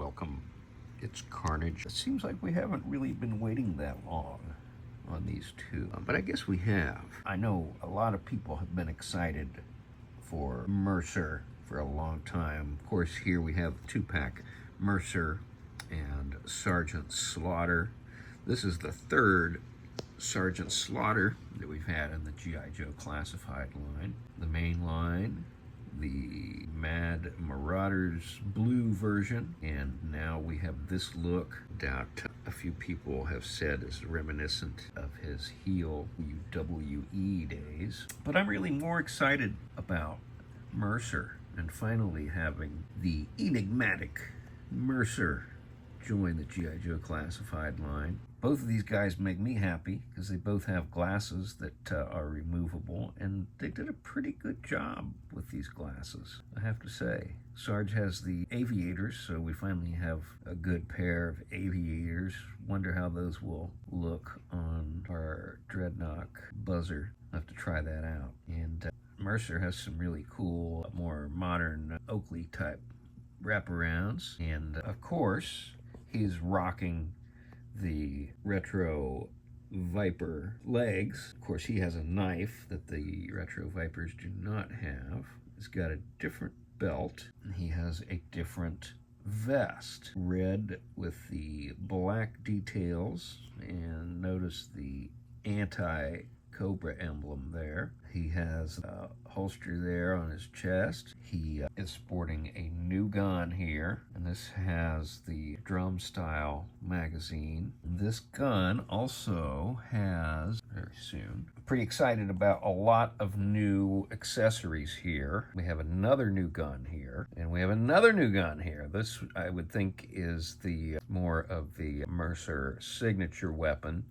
welcome. It's Carnage. It seems like we haven't really been waiting that long on these two, but I guess we have. I know a lot of people have been excited for Mercer for a long time. Of course, here we have two-pack Mercer and Sergeant Slaughter. This is the third Sergeant Slaughter that we've had in the G.I. Joe classified line. The main line, the Mad Marauders blue version, and now we have this look that a few people have said is reminiscent of his heel WWE days. But I'm really more excited about Mercer and finally having the enigmatic Mercer join the G.I. Joe classified line. Both of these guys make me happy because they both have glasses that are removable, and they did a pretty good job with these glasses, I have to say. Sarge has the aviators, so we finally have a good pair of aviators. Wonder how those will look on our Dreadnought buzzer. I'll have to try that out. And Mercer has some really cool, more modern Oakley type wraparounds. And of course, he's rocking the retro Viper legs. Of course, he has a knife that the retro Vipers do not have. He's got a different belt. He has a different vest, red with the black details, and notice the anti-Cobra emblem there. He has a holster there on his chest. He is sporting a new gun here, and this has the drum style magazine. This gun also has, very soon, pretty excited about a lot of new accessories here. We have another new gun here, and we have another new gun here. This, I would think, is the more of the Mercer signature weapon.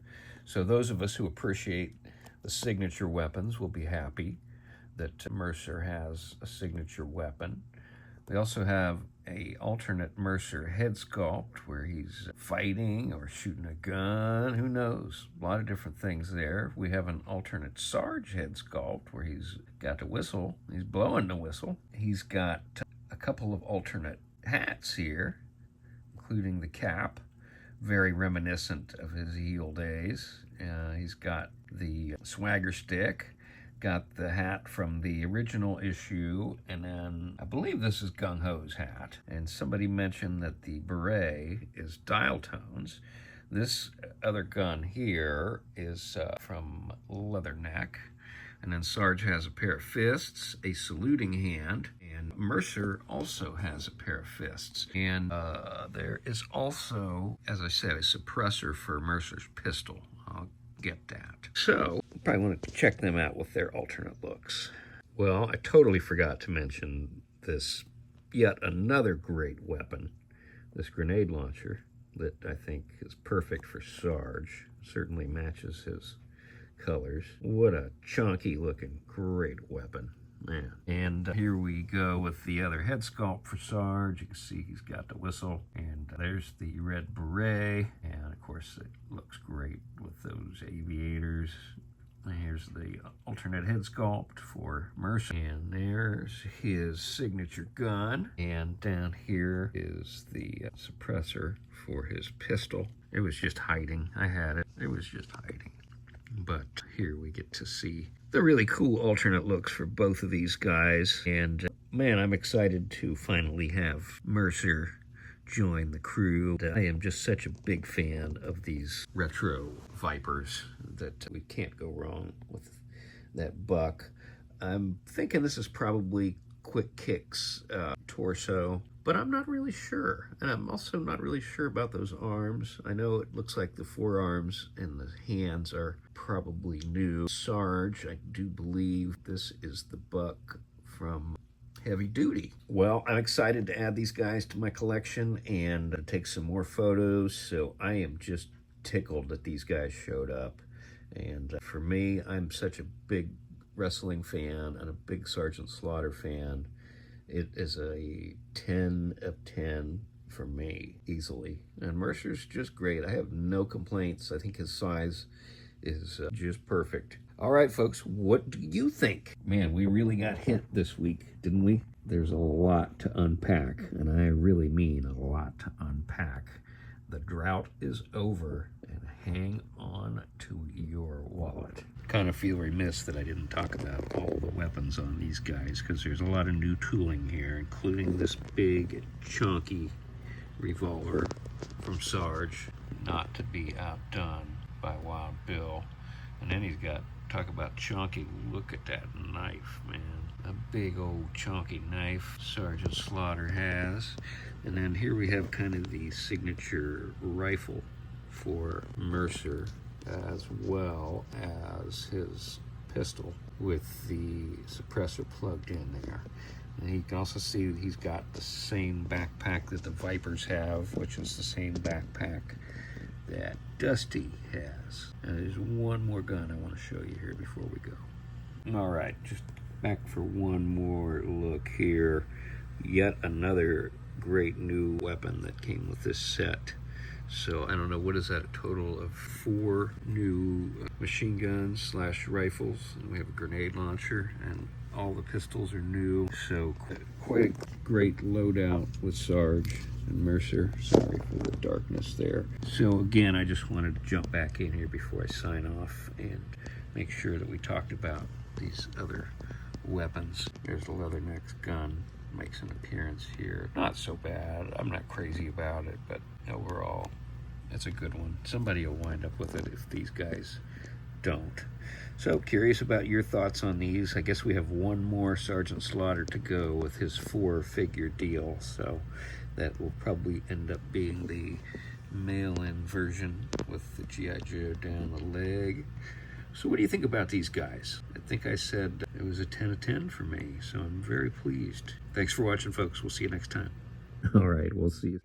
So those of us who appreciate the signature weapons will be happy that Mercer has a signature weapon. We also have a alternate Mercer head sculpt where he's fighting or shooting a gun. Who knows? A lot of different things there. We have an alternate Sarge head sculpt where he's got the whistle. He's blowing the whistle. He's got a couple of alternate hats here, including the cap, very reminiscent of his heel days. He's got the swagger stick, got the hat from the original issue, and then I believe this is Gung Ho's hat. And somebody mentioned that the beret is dial tones. This other gun here is from Leatherneck. And then Sarge has a pair of fists, a saluting hand, and Mercer also has a pair of fists. And there is also, as I said, a suppressor for Mercer's pistol. I'll get that. So, probably want to check them out with their alternate looks. Well, I totally forgot to mention this yet another great weapon, this grenade launcher that I think is perfect for Sarge. Certainly matches his colors. What a chunky looking great weapon, man. And here we go with the other head sculpt for Sarge. You can see he's got the whistle, and there's the red beret, and of course it looks great with those aviators. And here's the alternate head sculpt for Mercer, and there's his signature gun, and down here is the suppressor for his pistol. It was just hiding. I had it. It was just hiding. But here we get to see the really cool alternate looks for both of these guys. And man, I'm excited to finally have Mercer join the crew. I am just such a big fan of these retro Vipers that we can't go wrong with that buck. I'm thinking this is probably Quick Kick's torso, but I'm not really sure. And I'm also not really sure about those arms. I know it looks like the forearms and the hands are probably new. Sarge, I do believe this is the buck from Heavy Duty. Well, I'm excited to add these guys to my collection and take some more photos. So I am just tickled that these guys showed up. And for me, I'm such a big wrestling fan and a big Sergeant Slaughter fan. It is a 10 of 10 for me, easily. And Mercer's just great. I have no complaints. I think his size is just perfect. All right, folks, what do you think? Man, we really got hit this week, didn't we? There's a lot to unpack, and I really mean a lot to unpack. The drought is over, and hang on to your wallet. Kind of feel remiss that I didn't talk about all the weapons on these guys, because there's a lot of new tooling here, including this big, chunky revolver from Sarge, not to be outdone by Wild Bill. And then he's got, talk about chunky, look at that knife, man. A big old chunky knife Sergeant Slaughter has. And then here we have kind of the signature rifle for Mercer, as well as his pistol with the suppressor plugged in there. And you can also see that he's got the same backpack that the Vipers have, which is the same backpack that Dusty has. And there's one more gun I want to show you here before we go. All right, just back for one more look here. Yet another great new weapon that came with this set. So I don't know, what is that, a total of 4 new machine guns slash rifles, and we have a grenade launcher, and all the pistols are new. So quite a great loadout with Sarge and Mercer. Sorry for the darkness there. So again, I just wanted to jump back in here before I sign off and make sure that we talked about these other weapons. There's the Leatherneck's gun, makes an appearance here. Not so bad. I'm not crazy about it, but overall, it's a good one. Somebody will wind up with it if these guys don't. So curious about your thoughts on these. I guess we have one more Sergeant Slaughter to go with his 4-figure deal, so that will probably end up being the mail-in version with the G.I. Joe down the leg. So what do you think about these guys? I think I said it was a 10 of 10 for me, so I'm very pleased. Thanks for watching, folks. We'll see you next time. All right, we'll see you.